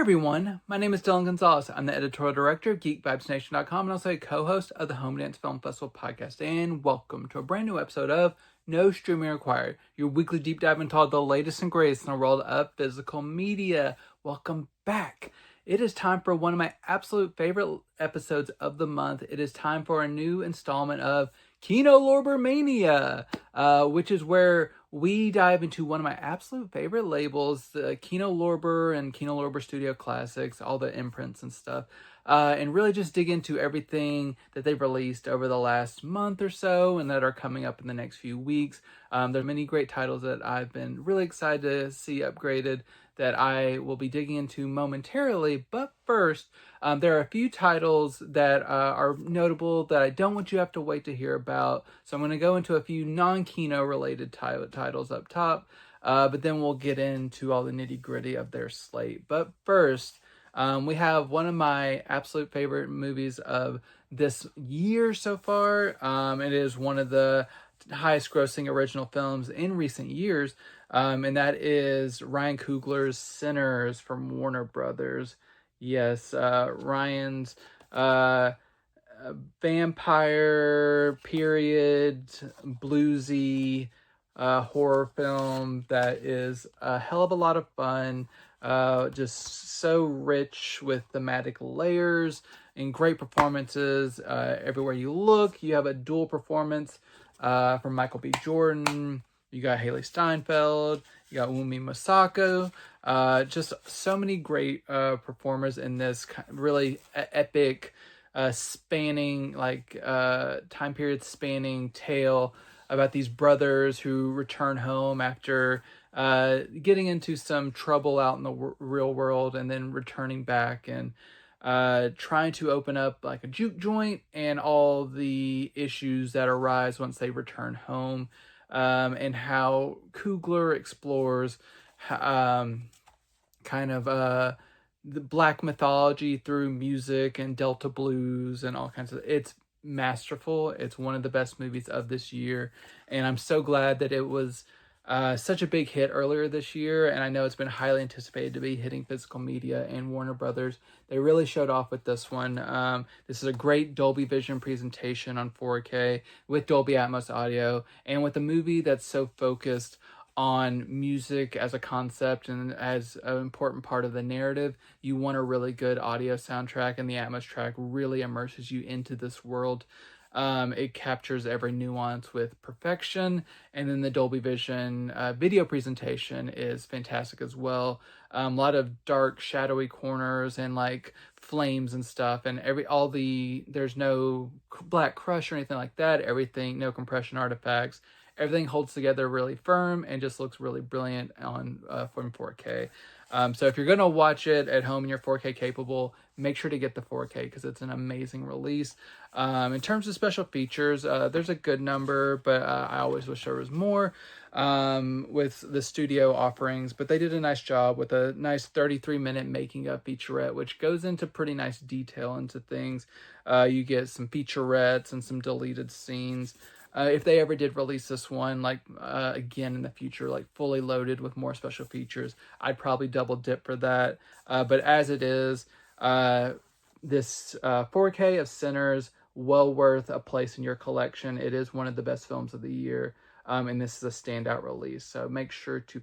everyone, my name is Dillon Gonzalez. I'm the editorial director of GeekVibesNation.com and also a co-host of the Home Dance Film Festival podcast. And welcome to a brand new episode of No Streaming Required, your weekly deep dive into all the latest and greatest in the world of physical media. Welcome back. It is time for one of my absolute favorite episodes of the month. It is time for a new installment of Kino Lorber Mania, which is where we dive into one of my absolute favorite labels, the Kino Lorber and Kino Lorber Studio Classics, all the imprints and stuff, and really just dig into everything that they've released over the last month or so and that are coming up in the next few weeks. There are many great titles that I've been really excited to see upgraded that I will be digging into momentarily. But first, there are a few titles that are notable that I don't want you to have to wait to hear about. So I'm going to go into a few non-Kino related titles up top, but then we'll get into all the nitty gritty of their slate. But first, we have one of my absolute favorite movies of this year so far. It is one of the highest grossing original films in recent years. And that is Ryan Coogler's Sinners from Warner Brothers. Yes, Ryan's vampire period bluesy horror film that is a hell of a lot of fun. Just so rich with thematic layers and great performances. Everywhere you look, you have a dual performance from Michael B. Jordan. You got Haley Steinfeld, you got Wunmi Masako, just so many great performers in this really epic spanning, time period spanning tale about these brothers who return home after getting into some trouble out in the real world and then returning back and trying to open up like a juke joint and all the issues that arise once they return home. And how Coogler explores the black mythology through music and Delta blues and all kinds of. It's masterful. It's one of the best movies of this year, and I'm so glad that it was such a big hit earlier this year. And I know it's been highly anticipated to be hitting physical media and Warner Brothers. They really showed off with this one. This is a great Dolby Vision presentation on 4K with Dolby Atmos audio, and with a movie that's so focused on music as a concept and as an important part of the narrative. You want a really good audio soundtrack, and the Atmos track really immerses you into this world. It captures every nuance with perfection, and then the Dolby Vision video presentation is fantastic as well. A lot of dark, shadowy corners and like flames and stuff, and there's no black crush or anything like that. Everything, no compression artifacts. Everything holds together really firm and just looks really brilliant on from 4K. So if you're going to watch it at home and you're 4K capable, make sure to get the 4K because it's an amazing release. In terms of special features, there's a good number, but I always wish there was more with the studio offerings. But they did a nice job with a nice 33-minute making of featurette, which goes into pretty nice detail into things. You get some featurettes and some deleted scenes. If they ever did release this one, again in the future, like fully loaded with more special features, I'd probably double dip for that. But as it is, this 4K of Sinners, well worth a place in your collection. It is one of the best films of the year, and this is a standout release. So make sure to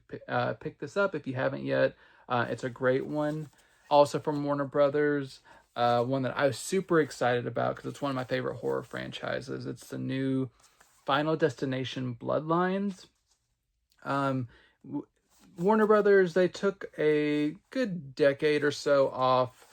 pick this up if you haven't yet. It's a great one. Also from Warner Brothers, one that I was super excited about because it's one of my favorite horror franchises. It's the new Final Destination Bloodlines. Warner Brothers, they took a good decade or so off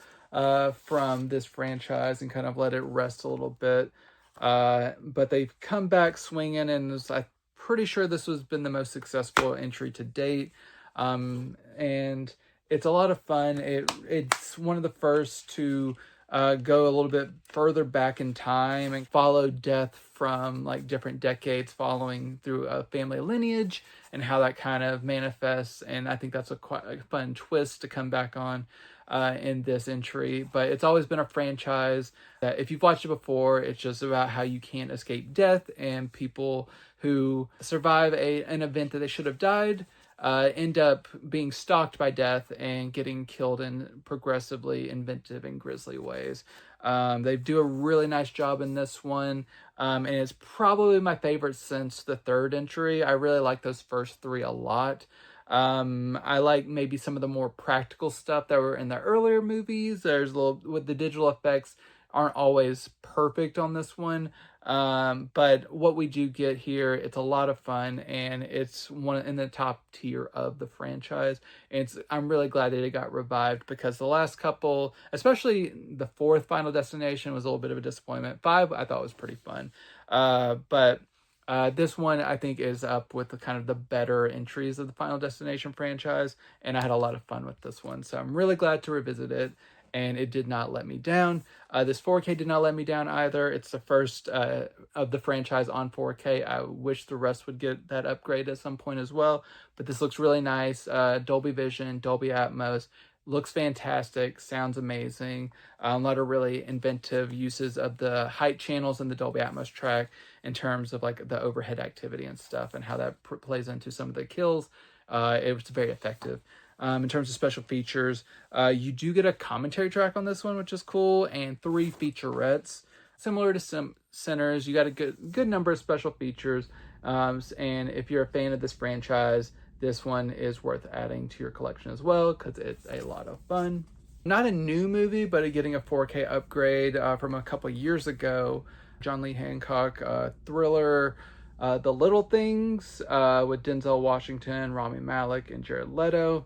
from this franchise and kind of let it rest a little bit. But they've come back swinging, and I'm pretty sure this has been the most successful entry to date. And it's a lot of fun. It's one of the first to go a little bit further back in time and follow death from like different decades following through a family lineage and how that kind of manifests. And I think that's quite a fun twist to come back on in this entry. But it's always been a franchise that if you've watched it before, it's just about how you can't escape death and people who survive an event that they should have died end up being stalked by death and getting killed in progressively inventive and grisly ways. They do a really nice job in this one, and it's probably my favorite since the third entry. I really like those first three a lot. I like maybe some of the more practical stuff that were in the earlier movies. There's a little with the digital effects aren't always perfect on this one. But what we do get here, it's a lot of fun, and it's one in the top tier of the franchise. And I'm really glad that it got revived, because the last couple, especially the fourth Final Destination, was a little bit of a disappointment. Five, I thought was pretty fun. But this one, I think, is up with the kind of the better entries of the Final Destination franchise, and I had a lot of fun with this one. So I'm really glad to revisit it, and it did not let me down. This 4K did not let me down either. It's the first of the franchise on 4K. I wish the rest would get that upgrade at some point as well, but this looks really nice. Dolby Vision, Dolby Atmos. Looks fantastic, sounds amazing. A lot of really inventive uses of the height channels in the Dolby Atmos track in terms of like the overhead activity and stuff, and how that plays into some of the kills. It was very effective. In terms of special features, you do get a commentary track on this one, which is cool, and 3 featurettes. Similar to some Sinners, you got a good number of special features, and if you're a fan of this franchise, this one is worth adding to your collection as well, because it's a lot of fun. Not a new movie, but getting a 4K upgrade from a couple years ago. John Lee Hancock thriller, The Little Things, with Denzel Washington, Rami Malek, and Jared Leto.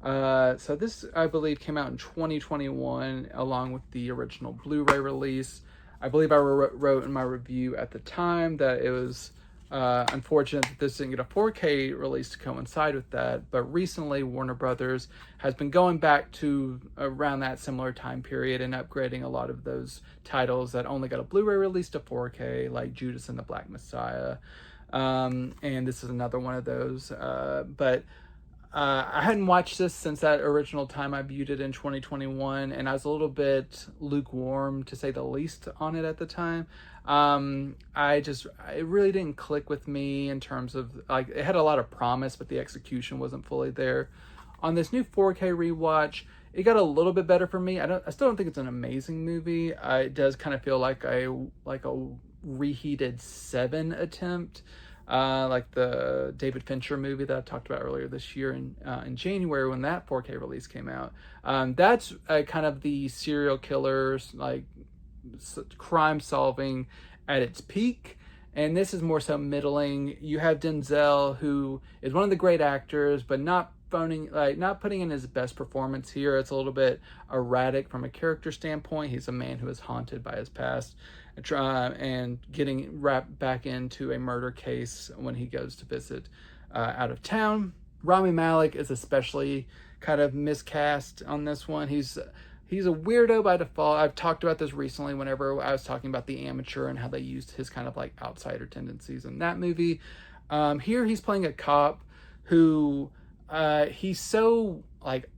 So this, I believe, came out in 2021 along with the original Blu-ray release. I believe I wrote in my review at the time that it was unfortunate that this didn't get a 4K release to coincide with that, but recently Warner Brothers has been going back to around that similar time period and upgrading a lot of those titles that only got a Blu-ray release to 4K, like Judas and the Black Messiah, and this is another one of those. But I hadn't watched this since that original time I viewed it in 2021, and I was a little bit lukewarm, to say the least, on it at the time. It really didn't click with me in terms of, like, it had a lot of promise, but the execution wasn't fully there. On this new 4K rewatch, it got a little bit better for me. I still don't think it's an amazing movie. It does kind of feel like a reheated Seven attempt. Like the David Fincher movie that I talked about earlier this year in January, when that 4K release came out. That's kind of the serial killers, like crime solving at its peak, and this is more so middling. You have Denzel, who is one of the great actors, but not putting in his best performance here. It's a little bit erratic from a character standpoint. He's a man who is haunted by his past, and getting wrapped back into a murder case when he goes to visit out of town. Rami Malek is especially kind of miscast on this one. He's a weirdo by default. I've talked about this recently whenever I was talking about The Amateur and how they used his kind of like outsider tendencies in that movie. Here he's playing a cop who he's so like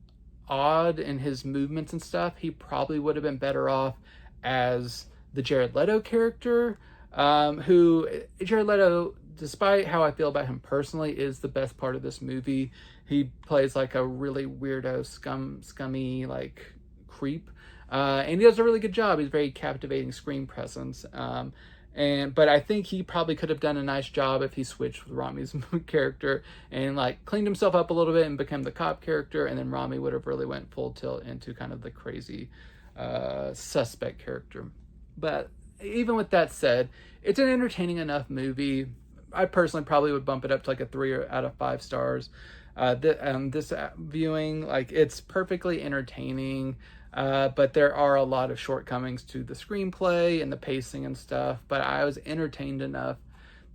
odd in his movements and stuff. He probably would have been better off as the Jared Leto character, who Jared Leto, despite how I feel about him personally, is the best part of this movie. He plays like a really weirdo, scummy like creep, and he does a really good job. He's a very captivating screen presence. But I think he probably could have done a nice job if he switched with Rami's character and like cleaned himself up a little bit and became the cop character, and then Rami would have really went full tilt into kind of the crazy suspect character. But even with that said, it's an entertaining enough movie. I personally probably would bump it up to like a 3 out of 5 stars. This viewing, like, it's perfectly entertaining. But there are a lot of shortcomings to the screenplay and the pacing and stuff. But I was entertained enough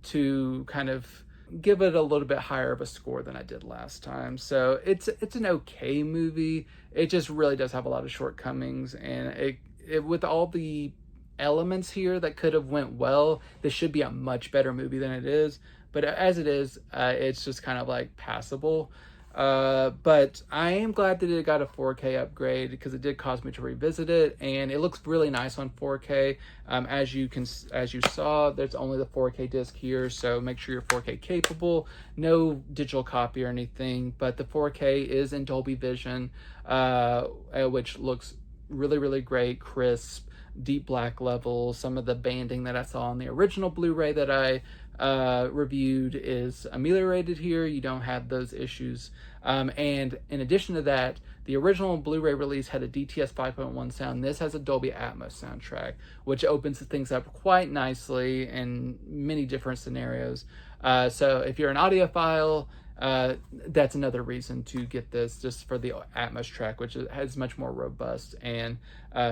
to kind of give it a little bit higher of a score than I did last time. So it's an okay movie. It just really does have a lot of shortcomings, and it with all the elements here that could have went well, this should be a much better movie than it is. But as it is, it's just kind of like passable. But I am glad that it got a 4K upgrade because it did cause me to revisit it, and it looks really nice on 4K. As you saw, there's only the 4K disc here, so make sure you're 4K capable. No digital copy or anything, but the 4K is in Dolby Vision, which looks really, really great, crisp, deep black levels. Some of the banding that I saw on the original Blu-ray that I reviewed is ameliorated here. You don't have those issues. And in addition to that, the original Blu-ray release had a DTS 5.1 sound. This has a Dolby Atmos soundtrack, which opens things up quite nicely in many different scenarios. So if you're an audiophile, that's another reason to get this, just for the Atmos track, which is much more robust and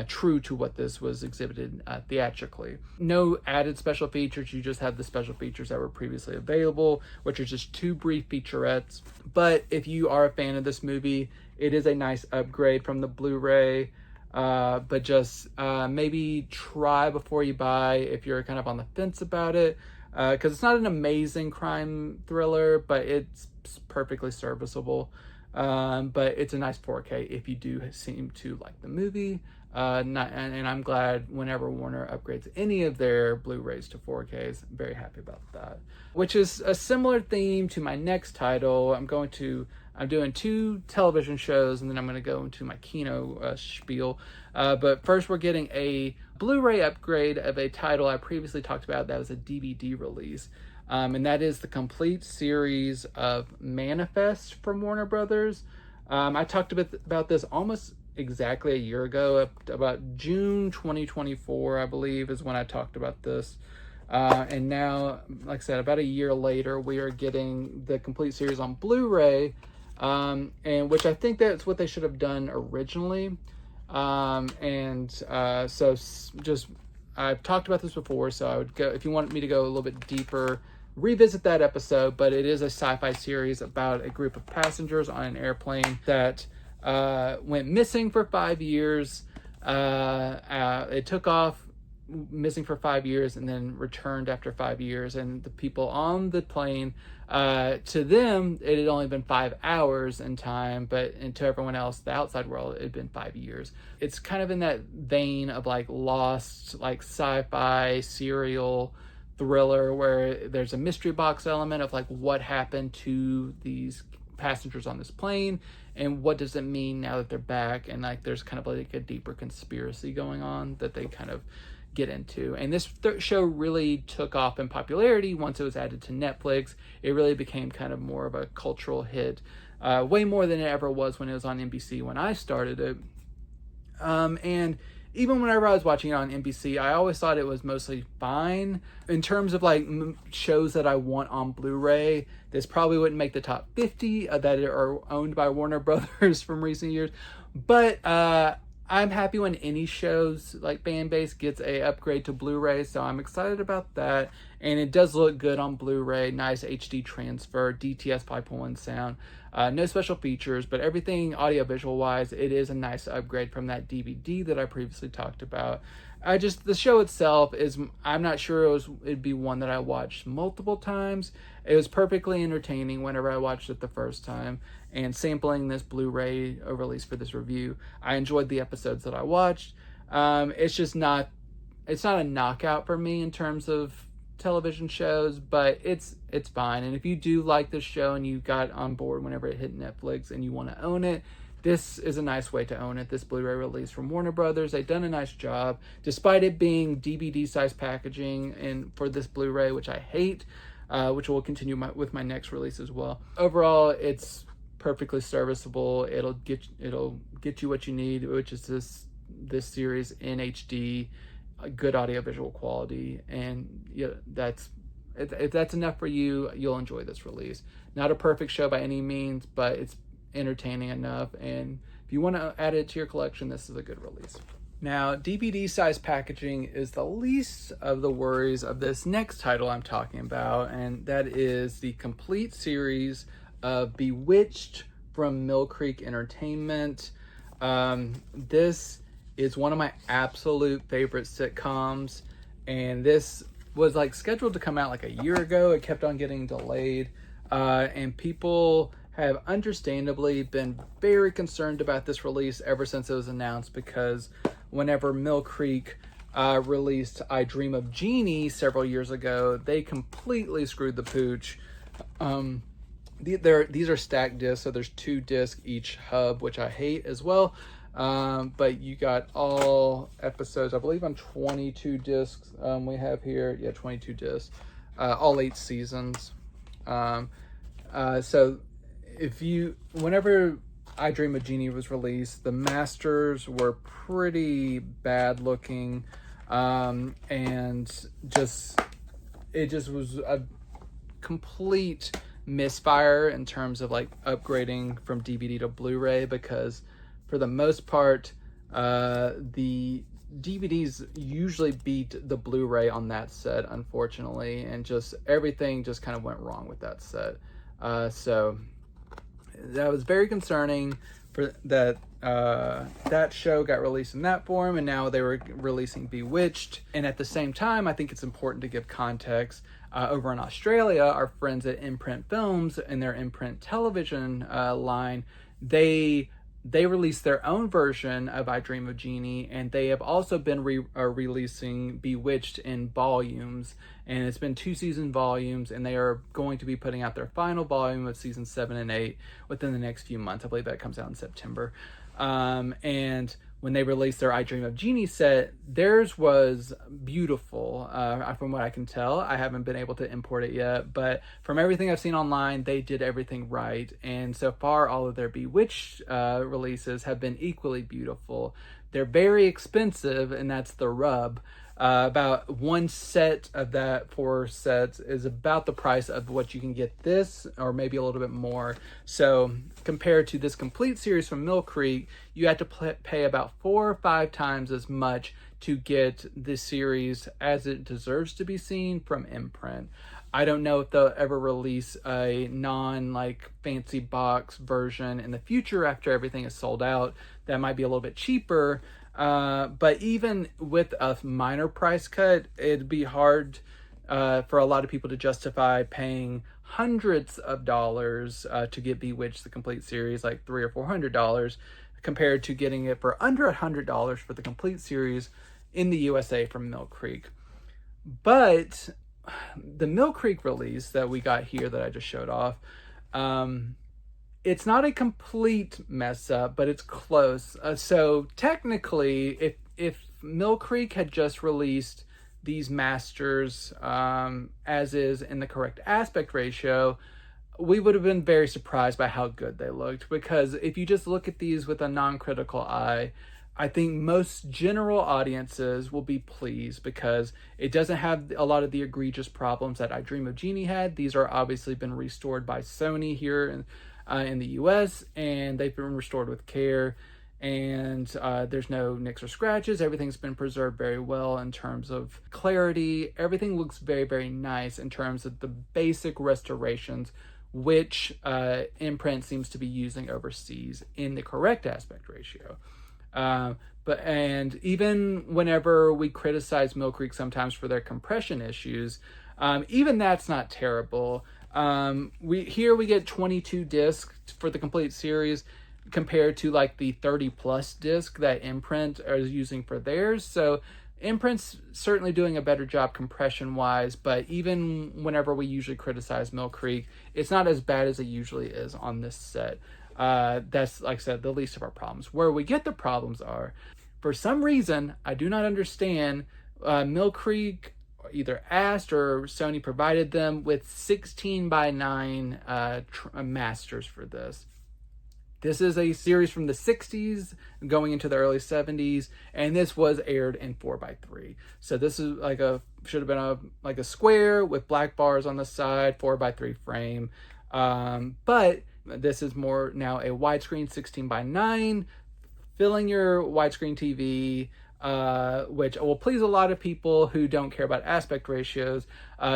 true to what this was exhibited theatrically. No added special features, you just have the special features that were previously available, which are just 2 brief featurettes. But if you are a fan of this movie, it is a nice upgrade from the Blu-ray. But just maybe try before you buy if you're kind of on the fence about it. Because it's not an amazing crime thriller, but it's perfectly serviceable. But it's a nice 4K if you do seem to like the movie. And I'm glad whenever Warner upgrades any of their Blu-rays to 4Ks, I'm very happy about that. Which is a similar theme to my next title. I'm doing 2 television shows, and then I'm going to go into my Kino spiel. But first, we're getting a Blu-ray upgrade of a title I previously talked about that was a DVD release. And that is the complete series of Manifest from Warner Brothers. I talked about this almost exactly a year ago, about June 2024, I believe, is when I talked about this. And now, like I said, about a year later, we are getting the complete series on Blu-ray, and which I think that's what they should have done originally. So just, I've talked about this before, so I would go, if you want me to go a little bit deeper, revisit that episode. But it is a sci-fi series about a group of passengers on an airplane that went missing for 5 years. It took off missing for 5 years and then returned after 5 years, and the people on the plane, to them it had only been 5 hours in time, and to everyone else, the outside world, it had been 5 years. It's kind of in that vein of like Lost, like sci-fi serial thriller, where there's a mystery box element of like what happened to these passengers on this plane and what does it mean now that they're back, and like there's kind of like a deeper conspiracy going on that they kind of get into. And this show really took off in popularity once it was added to Netflix. It really became kind of more of a cultural hit, way more than it ever was when it was on NBC when I started it. And even whenever I was watching it on NBC, I always thought it was mostly fine. In terms of like shows that I want on Blu-ray, this probably wouldn't make the top 50 that are owned by Warner Brothers from recent years. But I'm happy when any shows like fan-based gets a upgrade to Blu-ray, so I'm excited about that. And it does look good on Blu-ray, nice HD transfer, DTS 5.1 sound. No special features, but everything audiovisual wise, it is a nice upgrade from that DVD that I previously talked about. The show itself I'm not sure it'd be one that I watched multiple times. It was perfectly entertaining whenever I watched it the first time. And sampling this Blu-ray release for this review, I enjoyed the episodes that I watched. It's not a knockout for me in terms of television shows, but it's fine. And if you do like this show and you got on board whenever it hit Netflix and you want to own it, this is a nice way to own it. This Blu-ray release from Warner Brothers, they've done a nice job, despite it being DVD size packaging and for this Blu-ray, which I hate, which will continue with my next release as well. Overall, it's perfectly serviceable. It'll get you what you need, which is this series in HD, good audiovisual quality, and yeah, if that's enough for you, you'll enjoy this release. Not a perfect show by any means, but it's entertaining enough, and if you want to add it to your collection, this is a good release. Now, DVD size packaging is the least of the worries of this next title I'm talking about, and that is the complete series of Bewitched from Mill Creek Entertainment. This is one of my absolute favorite sitcoms, and this was like scheduled to come out like a year ago. It kept on getting delayed, and people have understandably been very concerned about this release ever since it was announced, because whenever Mill Creek released I Dream of Jeannie several years ago, they completely screwed the pooch. These are stacked discs, so there's 2 discs each hub, which I hate as well. But you got all episodes, I believe on 22 discs we have here. Yeah, 22 discs. All 8 seasons. So whenever I Dream of Jeannie was released, the masters were pretty bad looking, and it just was a complete misfire in terms of like upgrading from DVD to Blu-ray, because for the most part, the DVDs usually beat the Blu-ray on that set, unfortunately, and just everything just kind of went wrong with that set. So that was very concerning for that. That show got released in that form, and now they were releasing Bewitched. And at the same time, I think it's important to give context. Over in Australia, our friends at Imprint Films and their Imprint Television line, they released their own version of I Dream of Jeannie, and they have also been releasing Bewitched in volumes, and it's been 2 season volumes, and they are going to be putting out their final volume of season 7 and 8 within the next few months. I believe that comes out in September. And when they released their I Dream of Jeannie set, theirs was beautiful. From what I can tell, I haven't been able to import it yet, but from everything I've seen online, they did everything right. And so far, all of their Bewitched releases have been equally beautiful. They're very expensive, and that's the rub. About 1 set of that 4 sets is about the price of what you can get this, or maybe a little bit more. So compared to this complete series from Mill Creek, you had to pay about 4 or 5 times as much to get this series as it deserves to be seen from Imprint. I don't know if they'll ever release a fancy box version in the future after everything is sold out. That might be a little bit cheaper. But even with a minor price cut, it'd be hard for a lot of people to justify paying hundreds of dollars to get Bewitched the complete series, like $300 or $400, compared to getting it for under $100 for the complete series in the USA from Mill Creek. But the Mill Creek release that we got here that I just showed off, it's not a complete mess up, but it's close. So technically, if Mill Creek had just released these masters as is in the correct aspect ratio, we would have been very surprised by how good they looked. Because if you just look at these with a non-critical eye, I think most general audiences will be pleased, because it doesn't have a lot of the egregious problems that I Dream of Jeannie had. These are obviously been restored by Sony here in the US, and they've been restored with care, and there's no nicks or scratches. Everything's been preserved very well in terms of clarity. Everything looks very, very nice in terms of the basic restorations, which Imprint seems to be using overseas in the correct aspect ratio. And even whenever we criticize Mill Creek sometimes for their compression issues, even that's not terrible. We get 22 discs for the complete series compared to like the 30 plus disc that Imprint is using for theirs. So Imprint's certainly doing a better job compression wise, but even whenever we usually criticize Mill Creek, it's not as bad as it usually is on this set. That's, like I said, the least of our problems. Where we get the problems are, for some reason, I do not understand, Mill Creek either asked or Sony provided them with 16:9 masters for this. This is a series from the 60s going into the early 70s, and this was aired in 4:3. So this is should have been a square with black bars on the side, 4:3 frame. But this is more now a widescreen 16:9, filling your widescreen TV, which will please a lot of people who don't care about aspect ratios,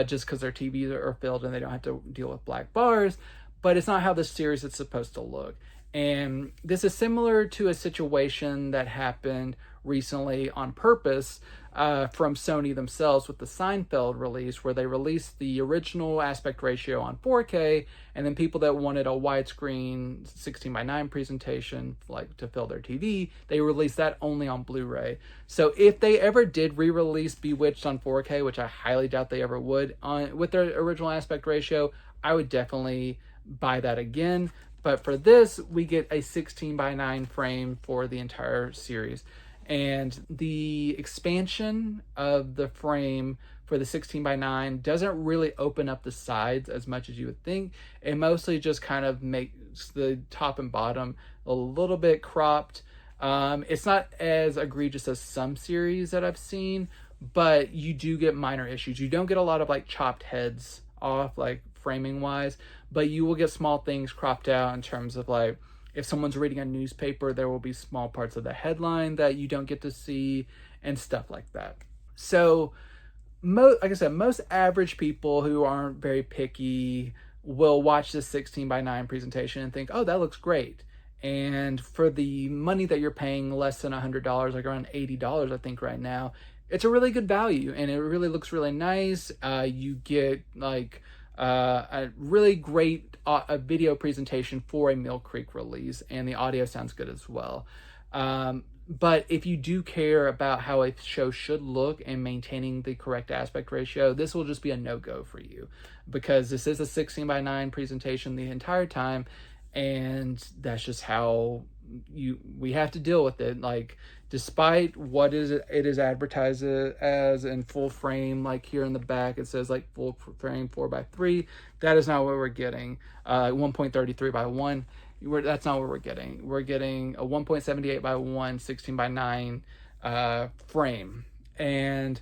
just because their TVs are filled and they don't have to deal with black bars. But it's not how this series is supposed to look. And this is similar to a situation that happened recently on purpose. from Sony themselves with the Seinfeld release, where they released the original aspect ratio on 4K, and then people that wanted a widescreen 16:9 presentation, like to fill their TV, they released that only on Blu-ray. So if they ever did re-release Bewitched on 4K, which I highly doubt they ever would, with their original aspect ratio, I would definitely buy that again. But for this, we get a 16:9 frame for the entire series. And the expansion of the frame for the 16:9 doesn't really open up the sides as much as you would think. It mostly just kind of makes the top and bottom a little bit cropped. It's not as egregious as some series that I've seen, but you do get minor issues. You don't get a lot of like chopped heads off, like framing wise, but you will get small things cropped out in terms of like, if someone's reading a newspaper, there will be small parts of the headline that you don't get to see and stuff like that. So, like I said, most average people who aren't very picky will watch this 16:9 presentation and think, oh, that looks great. And for the money that you're paying, less than $100, like around $80, I think right now, it's a really good value and it really looks really nice. You get like a really great a video presentation for a Mill Creek release, and the audio sounds good as well. But if you do care about how a show should look and maintaining the correct aspect ratio, this will just be a no-go for you, because this is a 16:9 presentation the entire time, and that's just how we have to deal with it. Like, despite what it is advertised as in full frame, like here in the back it says like full frame 4:3, that is not what we're getting. 1.33:1, that's not what we're getting. We're getting a 1.78:1 16:9 frame, and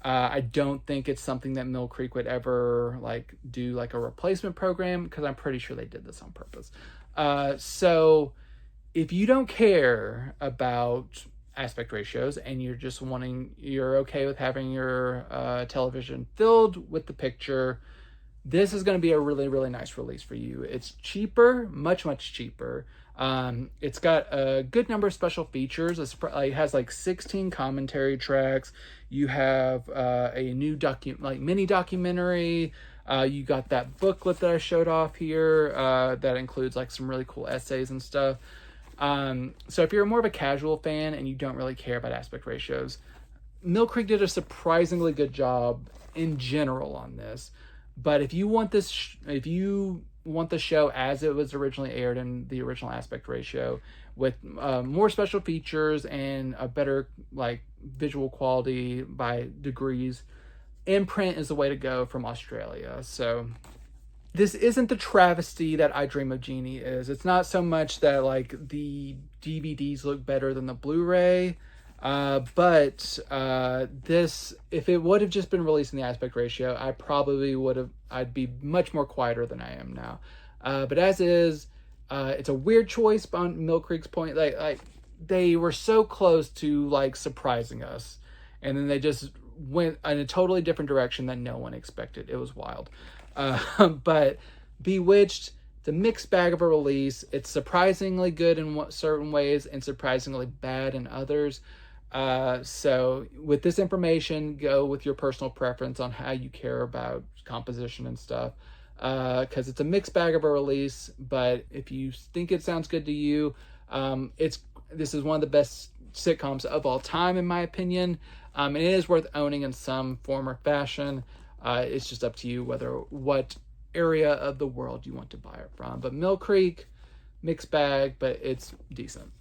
I don't think it's something that Mill Creek would ever like do like a replacement program, because I'm pretty sure they did this on purpose. So if you don't care about aspect ratios and you're okay with having your television filled with the picture, this is going to be a really, really nice release for you. It's cheaper, much, much cheaper. It's got a good number of special features. It has like 16 commentary tracks. You have a new mini documentary. You got that booklet that I showed off here that includes like some really cool essays and stuff. So if you're more of a casual fan and you don't really care about aspect ratios, Mill Creek did a surprisingly good job in general on this. But if you want if you want the show as it was originally aired in the original aspect ratio, with more special features and a better like visual quality by degrees, imprint is the way to go from Australia. So this isn't the travesty that I Dream of Jeannie is. It's not so much that like the DVDs look better than the Blu-ray, but this, if it would have just been released in the aspect ratio, I'd be much more quieter than I am now. But as is, it's a weird choice on Mill Creek's point. Like they were so close to like surprising us, and then they just went in a totally different direction that no one expected. It was wild. But Bewitched, it's a mixed bag of a release. It's surprisingly good in certain ways and surprisingly bad in others. So with this information, go with your personal preference on how you care about composition and stuff. Because it's a mixed bag of a release, but if you think it sounds good to you, this is one of the best sitcoms of all time, in my opinion. And it is worth owning in some form or fashion. It's just up to you what area of the world you want to buy it from. But Mill Creek, mixed bag, but it's decent.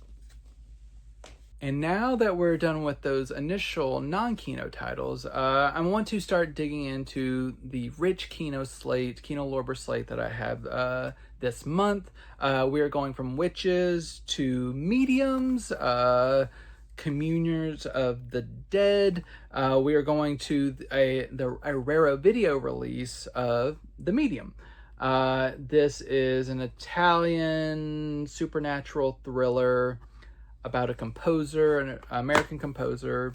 And now that we're done with those initial non-Kino titles, I want to start digging into the rich Kino Lorber slate that I have this month. We are going from witches to mediums, Communions of the Dead. We are going to a rare video release of The Medium. This is an Italian supernatural thriller about a composer, an American composer,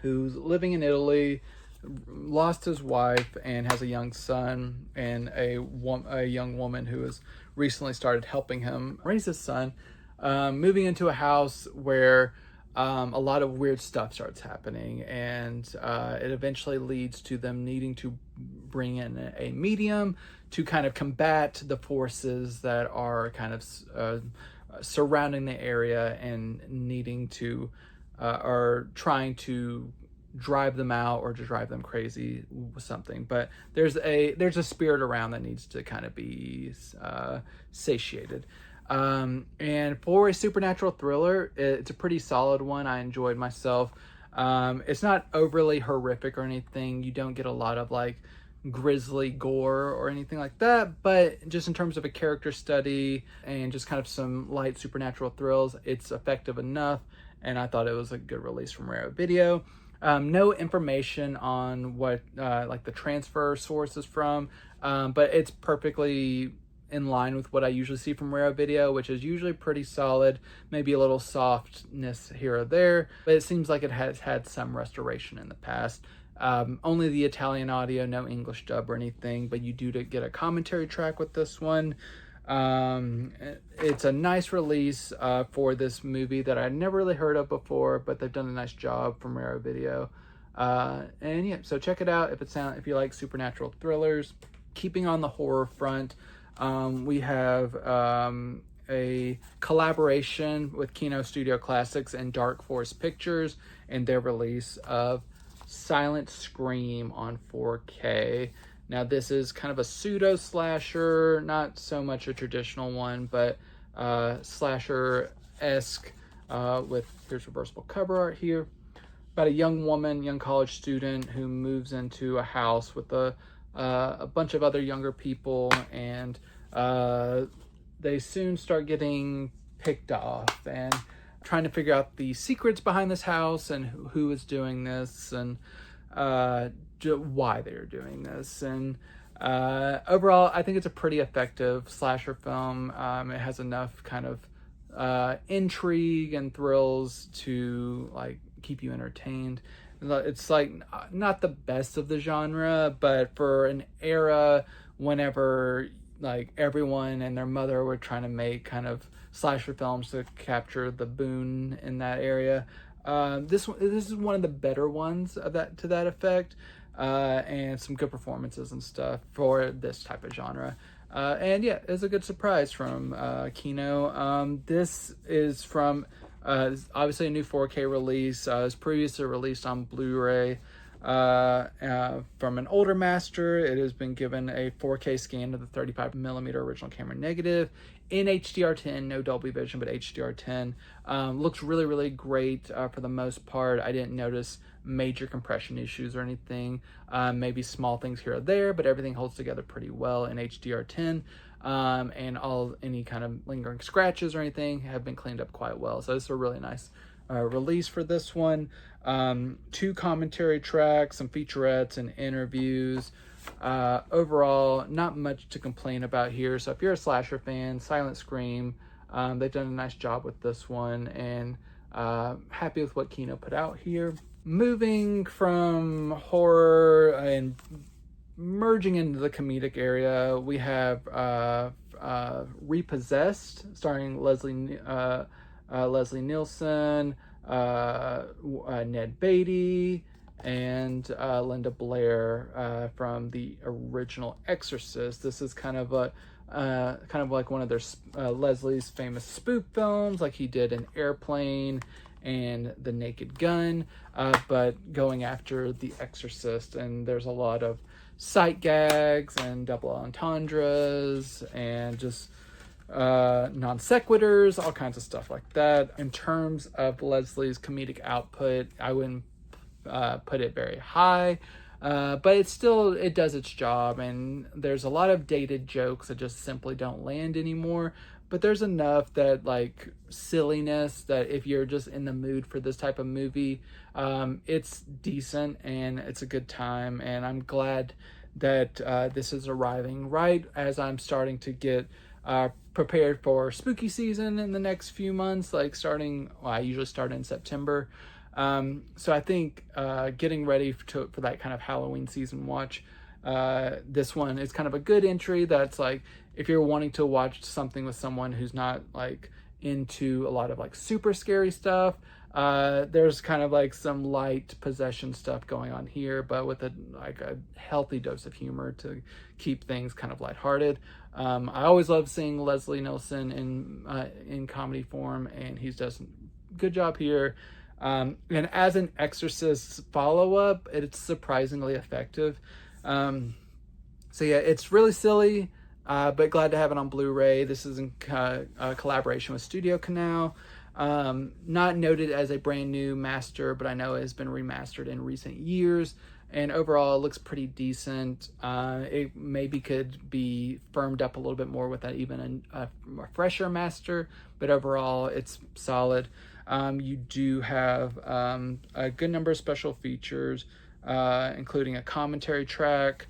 who's living in Italy, lost his wife, and has a young son, and a young woman who has recently started helping him raise his son. Moving into a house where a lot of weird stuff starts happening, and it eventually leads to them needing to bring in a medium to kind of combat the forces that are kind of surrounding the area and needing to or trying to drive them out or to drive them crazy with something. But there's a spirit around that needs to kind of be satiated. And for a supernatural thriller, it's a pretty solid one. I enjoyed myself. It's not overly horrific or anything. You don't get a lot of like grisly gore or anything like that, but just in terms of a character study and just kind of some light supernatural thrills, it's effective enough, and I thought it was a good release from Rare Video. No information on what like the transfer source is from, but it's perfectly in line with what I usually see from Rare Video, which is usually pretty solid, maybe a little softness here or there, but it seems like it has had some restoration in the past. Only the Italian audio, no English dub or anything, but you do get a commentary track with this one. It's a nice release for this movie that I'd never really heard of before, but they've done a nice job from Rare Video. And yeah, so check it out if you like supernatural thrillers. Keeping on the horror front, we have a collaboration with Kino Studio Classics and Dark Force Pictures and their release of Silent Scream on 4K. Now this is kind of a pseudo slasher, not so much a traditional one, but slasher-esque with, here's reversible cover art here, about a young college student who moves into a house with a bunch of other younger people, and they soon start getting picked off and trying to figure out the secrets behind this house and who is doing this and why they're doing this. And overall, I think it's a pretty effective slasher film. It has enough kind of intrigue and thrills to like keep you entertained. It's like not the best of the genre, but for an era whenever like everyone and their mother were trying to make kind of slasher films to capture the boom in that area, this is one of the better ones of that to that effect, and some good performances and stuff for this type of genre. And yeah, it's a good surprise from Kino. This is from obviously a new 4K release. It was previously released on Blu-ray from an older master. It has been given a 4K scan of the 35mm original camera negative in HDR10, no Dolby Vision, but HDR10. Looks really, really great for the most part. I didn't notice major compression issues or anything. Maybe small things here or there, but everything holds together pretty well in HDR10. And any kind of lingering scratches or anything have been cleaned up quite well. So this is a really nice release for this one. 2 commentary tracks, some featurettes and interviews. Overall, not much to complain about here. So if you're a slasher fan, Silent Scream, they've done a nice job with this one, and happy with what Kino put out here. Moving from horror and merging into the comedic area, we have Repossessed, starring Leslie Nielsen, Ned Beatty, and Linda Blair from the original Exorcist. This is kind of like one of their Leslie's famous spoof films, like he did in Airplane and The Naked Gun, but going after the Exorcist. And there's a lot of sight gags and double entendres and just non sequiturs, all kinds of stuff like that. In terms of Leslie's comedic output, I wouldn't put it very high, but it does its job, and there's a lot of dated jokes that just simply don't land anymore, but there's enough that like silliness that if you're just in the mood for this type of movie, it's decent and it's a good time. And I'm glad that this is arriving right as I'm starting to get prepared for spooky season in the next few months, like I usually start in September. So I think getting ready for that kind of Halloween season watch, this one is kind of a good entry. That's like, if you're wanting to watch something with someone who's not like into a lot of like super scary stuff, There's kind of like some light possession stuff going on here, but with a healthy dose of humor to keep things kind of lighthearted. I always love seeing Leslie Nielsen in comedy form, and he does a good job here. And as an Exorcist follow-up, it's surprisingly effective. So yeah, it's really silly, but glad to have it on Blu-ray. This is in collaboration with Studio Canal. Not noted as a brand new master, but I know it has been remastered in recent years. And overall, it looks pretty decent. It maybe could be firmed up a little bit more with even a fresher master, but overall, it's solid. You do have a good number of special features, including a commentary track.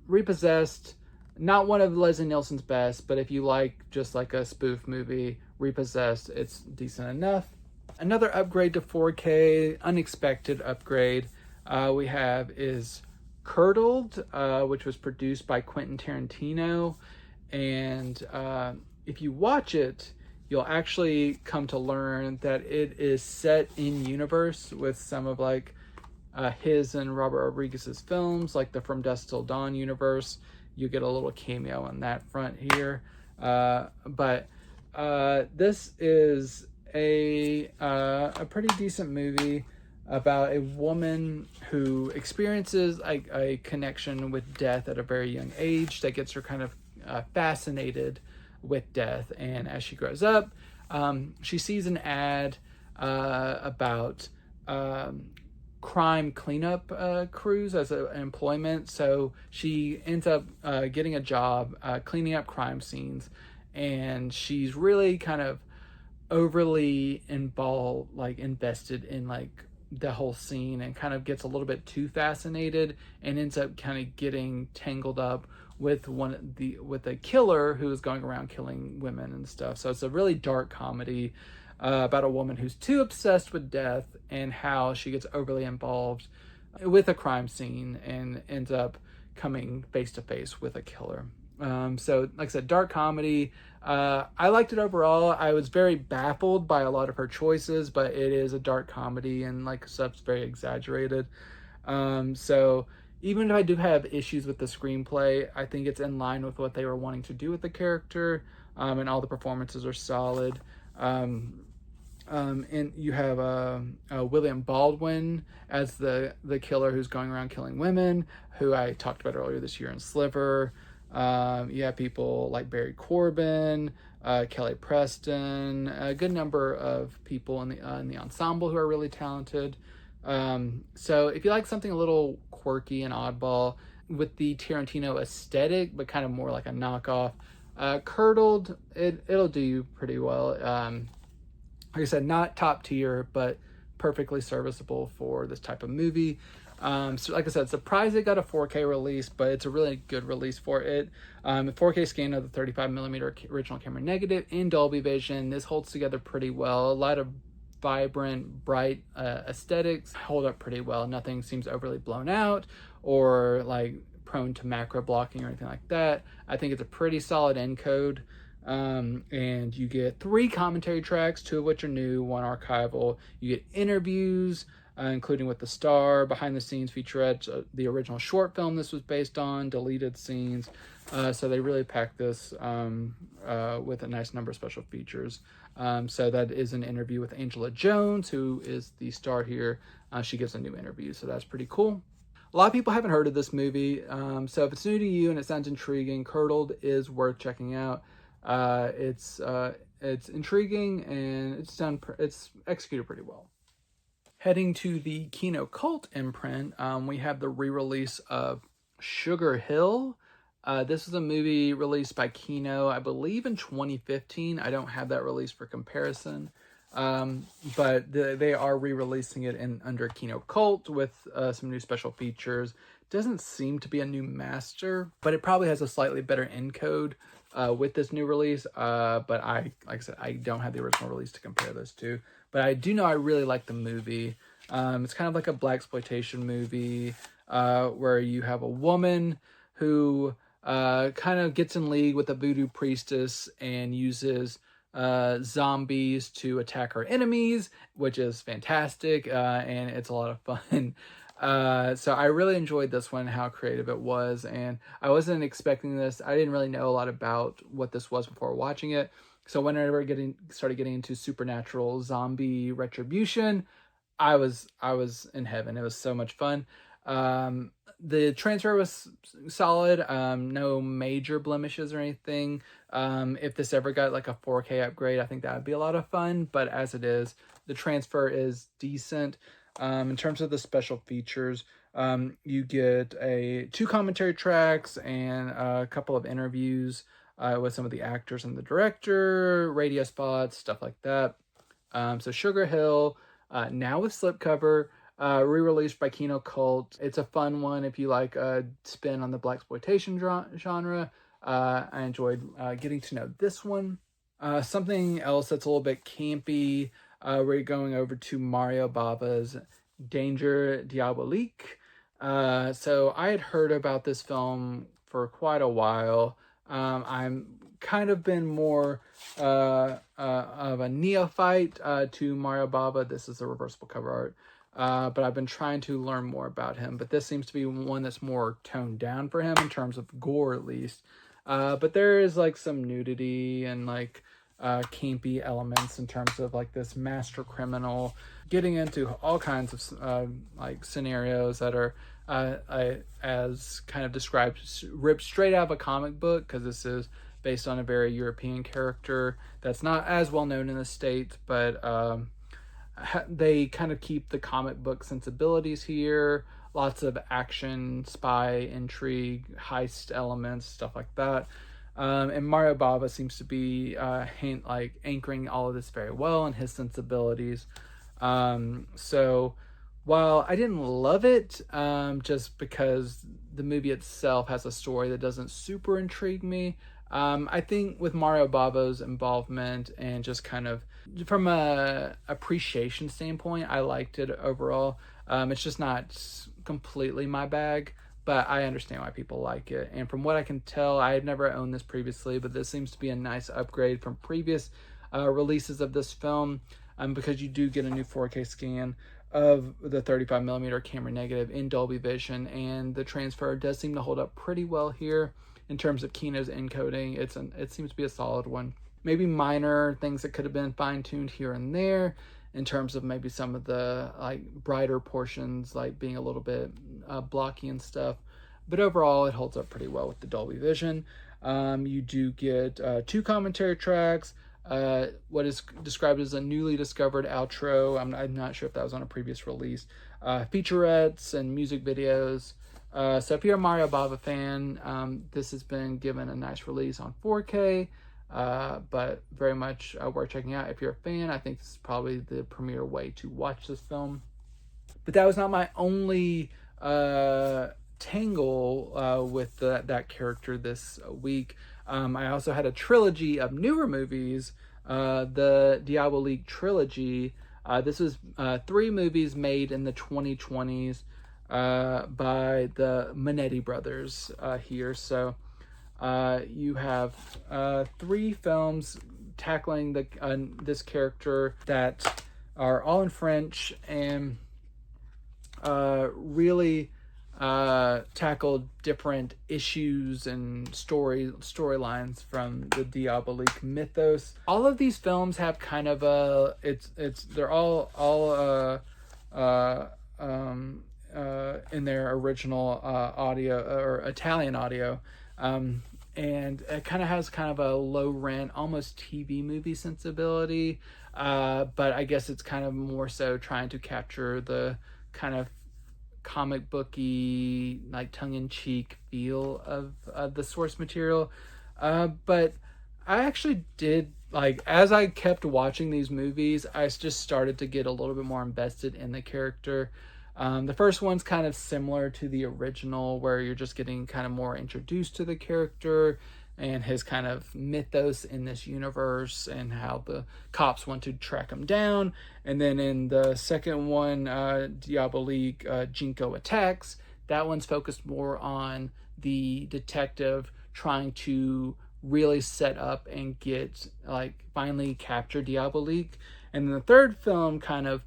Repossessed, not one of Leslie Nielsen's best, but if you like just like a spoof movie, Repossessed, it's decent enough. Another upgrade to 4K, unexpected upgrade, we have is Curdled, which was produced by Quentin Tarantino. And if you watch it, you'll actually come to learn that it is set in universe with some of like his and Robert Rodriguez's films, like the From Dusk Till Dawn universe. You get a little cameo on that front here. But this is a pretty decent movie about a woman who experiences a connection with death at a very young age that gets her kind of fascinated with death. And as she grows up, she sees an ad about crime cleanup crews as an employment. So she ends up getting a job cleaning up crime scenes, and she's really kind of overly involved, like invested in like the whole scene, and kind of gets a little bit too fascinated and ends up kind of getting tangled up with a killer who is going around killing women and stuff. So it's a really dark comedy about a woman who's too obsessed with death and how she gets overly involved with a crime scene and ends up coming face to face with a killer. So like I said, dark comedy. I liked it overall. I was very baffled by a lot of her choices, but it is a dark comedy and like stuff's very exaggerated. So even if I do have issues with the screenplay, I think it's in line with what they were wanting to do with the character, and all the performances are solid. And you have William Baldwin as the killer who's going around killing women, who I talked about earlier this year in Sliver. You have people like Barry Corbin, Kelly Preston, a good number of people in the ensemble who are really talented. So if you like something a little quirky and oddball with the Tarantino aesthetic, but kind of more like a knockoff, Curdled, it'll do you pretty well. Like I said, not top tier, but perfectly serviceable for this type of movie. So like I said, surprised it got a 4K release, but it's a really good release for it. 4K scan of the 35mm original camera negative in Dolby Vision. This holds together pretty well. A lot of vibrant, bright aesthetics hold up pretty well. Nothing seems overly blown out or like prone to macro blocking or anything like that. I think it's a pretty solid encode. And you get 3 commentary tracks, 2 of which are new, 1 archival. You get interviews, including with the star, behind the scenes featurettes, the original short film this was based on, deleted scenes. So they really packed this with a nice number of special features. So that is an interview with Angela Jones, who is the star here. She gives a new interview, so that's pretty cool. A lot of people haven't heard of this movie, so if it's new to you and it sounds intriguing, Curdled is worth checking out. It's intriguing and it's executed pretty well. Heading to the Kino Cult imprint, we have the re-release of Sugar Hill. This is a movie released by Kino, I believe in 2015. I don't have that release for comparison, but they are re-releasing it under Kino Cult with some new special features. Doesn't seem to be a new master, but it probably has a slightly better encode with this new release. But like I said, I don't have the original release to compare those two. But I do know I really like the movie. It's kind of like a blaxploitation movie where you have a woman who kind of gets in league with a voodoo priestess and uses zombies to attack our enemies, which is fantastic, and it's a lot of fun. So I really enjoyed this one, how creative it was, and I wasn't expecting this. I didn't really know a lot about what this was before watching it. So whenever started getting into supernatural zombie retribution, I was in heaven. It was so much fun. The transfer was solid. No major blemishes or anything. If this ever got like a 4K upgrade, I think that would be a lot of fun. But as it is, the transfer is decent. In terms of the special features, you get two commentary tracks and a couple of interviews with some of the actors and the director, radio spots, stuff like that. So Sugar Hill, now with slipcover, re-released by Kino Cult. It's a fun one if you like a spin on the blaxploitation genre. I enjoyed getting to know this one. Something else that's a little bit campy, we're going over to Mario Bava's Danger Diabolik. So I had heard about this film for quite a while. I'm kind of been more of a neophyte to Mario Bava. This is the reversible cover art. But I've been trying to learn more about him. But this seems to be one that's more toned down for him in terms of gore, at least. But there is like some nudity and like campy elements in terms of like this master criminal getting into all kinds of like scenarios that are as kind of described, ripped straight out of a comic book, because this is based on a very European character that's not as well known in the States, but they kind of keep the comic book sensibilities here. Lots of action, spy, intrigue, heist elements, stuff like that. And Mario Bava seems to be anchoring all of this very well in his sensibilities. So while I didn't love it, just because the movie itself has a story that doesn't super intrigue me, I think with Mario Bava's involvement and just kind of from a appreciation standpoint, I liked it overall. It's just not completely my bag, but I understand why people like it. And from what I can tell, I had never owned this previously, but this seems to be a nice upgrade from previous releases of this film, because you do get a new 4K scan of the 35mm camera negative in Dolby Vision, and the transfer does seem to hold up pretty well here in terms of Kino's encoding. It seems to be a solid one. Maybe minor things that could have been fine-tuned here and there in terms of maybe some of the like brighter portions like being a little bit blocky and stuff, but overall it holds up pretty well with the Dolby Vision. You do get two commentary tracks, what is described as a newly discovered outro. I'm not sure if that was on a previous release. Featurettes and music videos. So if you're a Mario Bava fan, this has been given a nice release on 4K, but very much worth checking out. If you're a fan, I think this is probably the premier way to watch this film. But that was not my only tangle with that character this week. I also had a trilogy of newer movies, the Diabolik Trilogy. This was 3 movies made in the 2020s by the Manetti brothers here. So you have 3 films tackling this character that are all in French and really tackled different issues and storylines from the Diabolik mythos. All of these films have kind of they're all in their original audio or Italian audio, and it kind of has kind of a low rent, almost TV movie sensibility, but I guess it's kind of more so trying to capture the kind of comic booky, like tongue-in-cheek feel of the source material. But I actually did, like, as I kept watching these movies, I just started to get a little bit more invested in the character. The first one's kind of similar to the original, where you're just getting kind of more introduced to the character and his kind of mythos in this universe and how the cops want to track him down. And then in the second one, Diabolik Jinko Attacks, that one's focused more on the detective trying to really set up and get, like, finally capture Diabolik. And then the third film kind of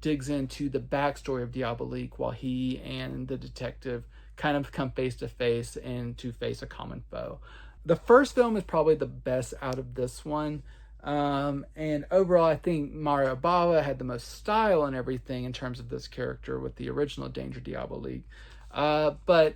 digs into the backstory of Diabolik while he and the detective kind of come face to face and to face a common foe. The first film is probably the best out of this one. And overall, I think Mario Bava had the most style and everything in terms of this character with the original Danger Diabolik. But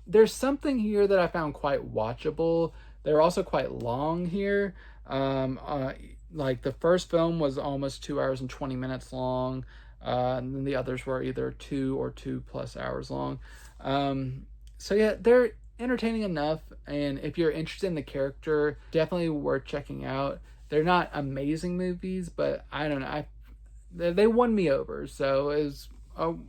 there's something here that I found quite watchable. They're also quite long here. Like the first film was almost 2 hours and 20 minutes long. And then the others were either 2 or 2+ hours long. So yeah, they're entertaining enough. And if you're interested in the character, definitely worth checking out. They're not amazing movies, but I don't know. They won me over, so it was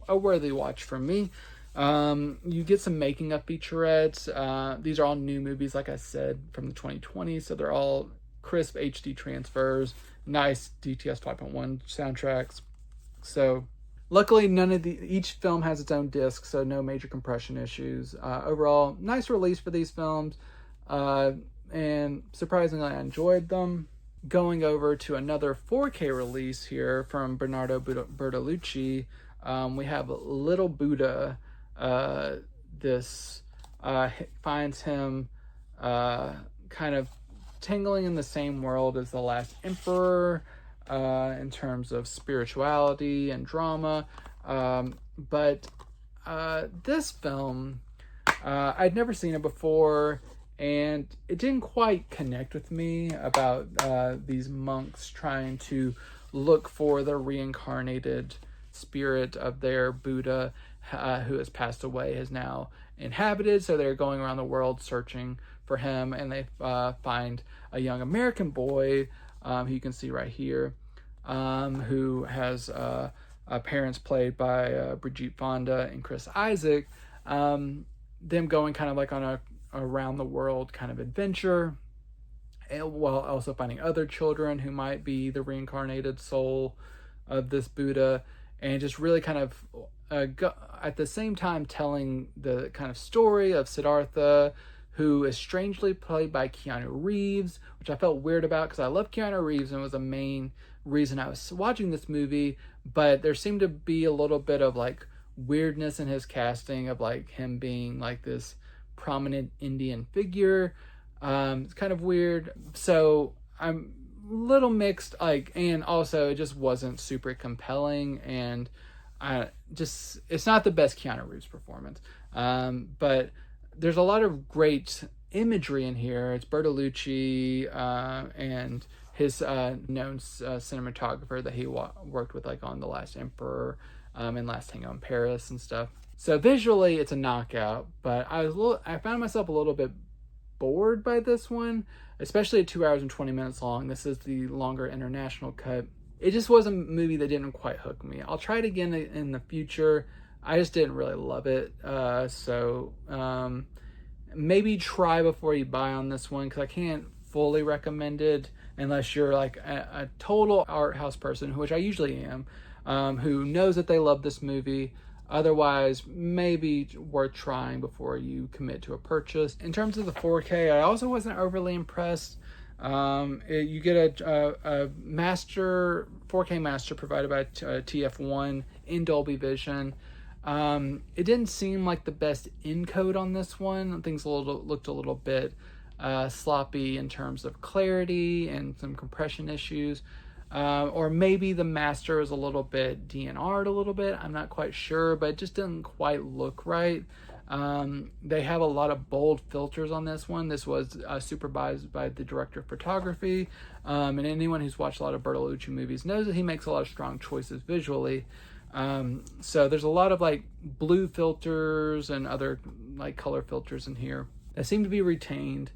a worthy watch for me. You get some making of featurettes. These are all new movies, like I said, from the 2020s, so they're all crisp HD transfers, nice DTS 5.1 soundtracks. So luckily, each film has its own disc, so no major compression issues. Overall, nice release for these films, and surprisingly, I enjoyed them. Going over to another 4K release here from Bernardo Bertolucci, we have Little Buddha. This finds him kind of tingling in the same world as The Last Emperor in terms of spirituality and drama. But this film, I'd never seen it before, and it didn't quite connect with me about these monks trying to look for the reincarnated spirit of their Buddha who has passed away, has now inhabited. So they're going around the world searching for him, and they find a young American boy who you can see right here, who has parents played by Brigitte Fonda and Chris Isaac. Them going kind of like on a around the world kind of adventure, and while also finding other children who might be the reincarnated soul of this Buddha, and just really kind of at the same time telling the kind of story of Siddhartha, who is strangely played by Keanu Reeves, which I felt weird about because I love Keanu Reeves and it was a main reason I was watching this movie, but there seemed to be a little bit of like weirdness in his casting of like him being like this prominent Indian figure. It's kind of weird. So I'm a little mixed, like, and also it just wasn't super compelling, and it's not the best Keanu Reeves performance. But there's a lot of great imagery in here. It's Bertolucci and his known cinematographer that he worked with, like on The Last Emperor and Last Tango in Paris and stuff. So visually, it's a knockout, but I found myself a little bit bored by this one, especially at 2 hours and 20 minutes long. This is the longer international cut. It just was a movie that didn't quite hook me. I'll try it again in the future. I just didn't really love it. So maybe try before you buy on this one, because I can't fully recommend it unless you're like a total art house person, which I usually am, who knows that they love this movie. Otherwise, maybe worth trying before you commit to a purchase. In terms of the 4K, I also wasn't overly impressed. You get a master 4K master provided by TF1 in Dolby Vision. It didn't seem like the best encode on this one. Things looked a little bit sloppy in terms of clarity and some compression issues. Or maybe the master is a little bit DNR'd a little bit. I'm not quite sure, but it just didn't quite look right. They have a lot of bold filters on this one. This was supervised by the director of photography. And anyone who's watched a lot of Bertolucci movies knows that he makes a lot of strong choices visually. So there's a lot of like blue filters and other like color filters in here that seem to be retained.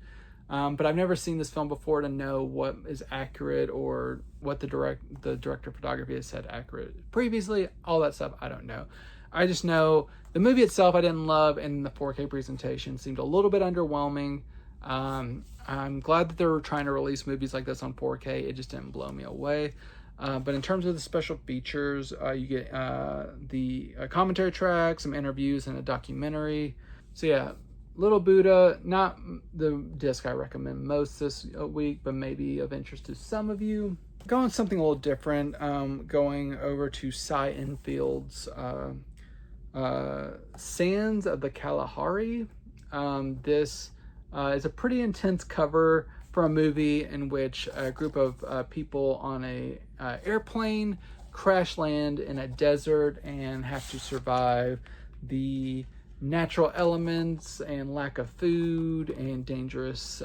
But I've never seen this film before to know what is accurate or what the director of photography has said accurate previously. All that stuff, I don't know. I just know the movie itself I didn't love, and the 4K presentation seemed a little bit underwhelming. I'm glad that they were trying to release movies like this on 4K. It just didn't blow me away. But in terms of the special features, you get the commentary track, some interviews, and a documentary. So yeah, Little Buddha, not the disc I recommend most this week, but maybe of interest to some of you. Going something a little different, going over to Cy Enfield's Sands of the Kalahari. This is a pretty intense cover for a movie in which a group of people on a airplane crash land in a desert and have to survive the natural elements and lack of food and dangerous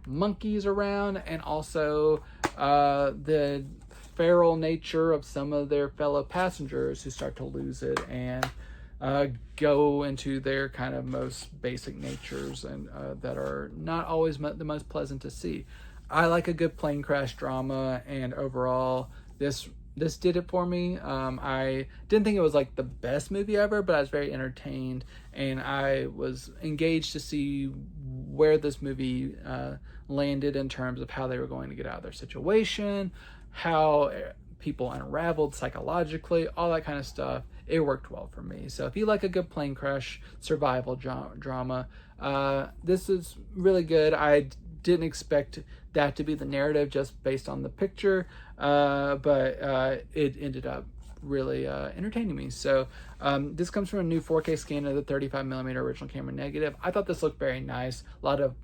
monkeys around, and also the feral nature of some of their fellow passengers who start to lose it and go into their kind of most basic natures, and that are not always the most pleasant to see. I like a good plane crash drama, and overall this did it for me. I didn't think it was like the best movie ever, but I was very entertained, and I was engaged to see where this movie landed in terms of how they were going to get out of their situation, how people unraveled psychologically, all that kind of stuff. It worked well for me. So if you like a good plane crash survival drama, this is really good. I didn't expect that to be the narrative just based on the picture, but it ended up really entertaining me. So this comes from a new 4K scan of the 35mm original camera negative. I thought this looked very nice. A lot of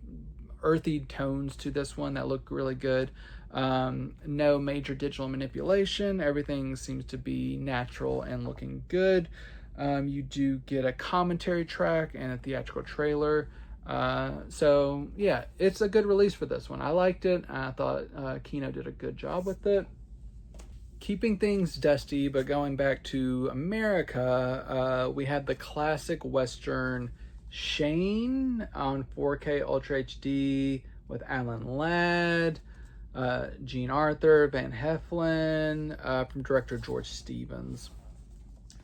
earthy tones to this one that look really good. No major digital manipulation. Everything seems to be natural and looking good. You do get a commentary track and a theatrical trailer. So yeah, it's a good release for this one. I liked it. I thought Kino did a good job with it. Keeping things dusty, but going back to America, we had the classic Western Shane on 4K Ultra HD with Alan Ladd, Jean Arthur, Van Heflin, from director George Stevens.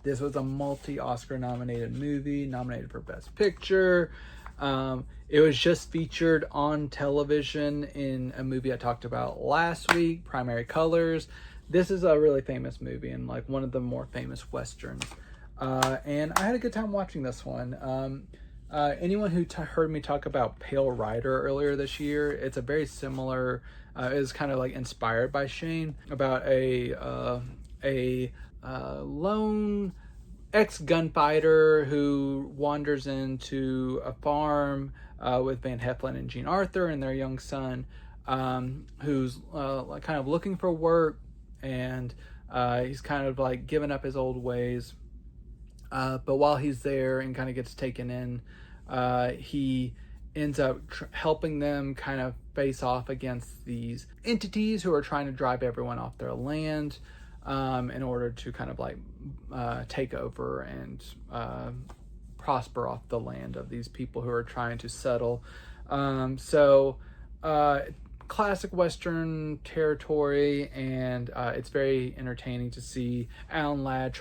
This was a multi-Oscar nominated movie, nominated for Best Picture. It was just featured on television in a movie I talked about last week, Primary Colors. This is a really famous movie and like one of the more famous Westerns. And I had a good time watching this one. Anyone who heard me talk about Pale Rider earlier this year, it's a very similar, is kind of like inspired by Shane, about a lone ex-gunfighter who wanders into a farm with Van Heflin and Jean Arthur and their young son, who's like kind of looking for work, and he's kind of like given up his old ways. But while he's there and kind of gets taken in, he ends up helping them kind of face off against these entities who are trying to drive everyone off their land, in order to kind of like take over and prosper off the land of these people who are trying to settle. Classic Western territory, and it's very entertaining to see Alan Ladd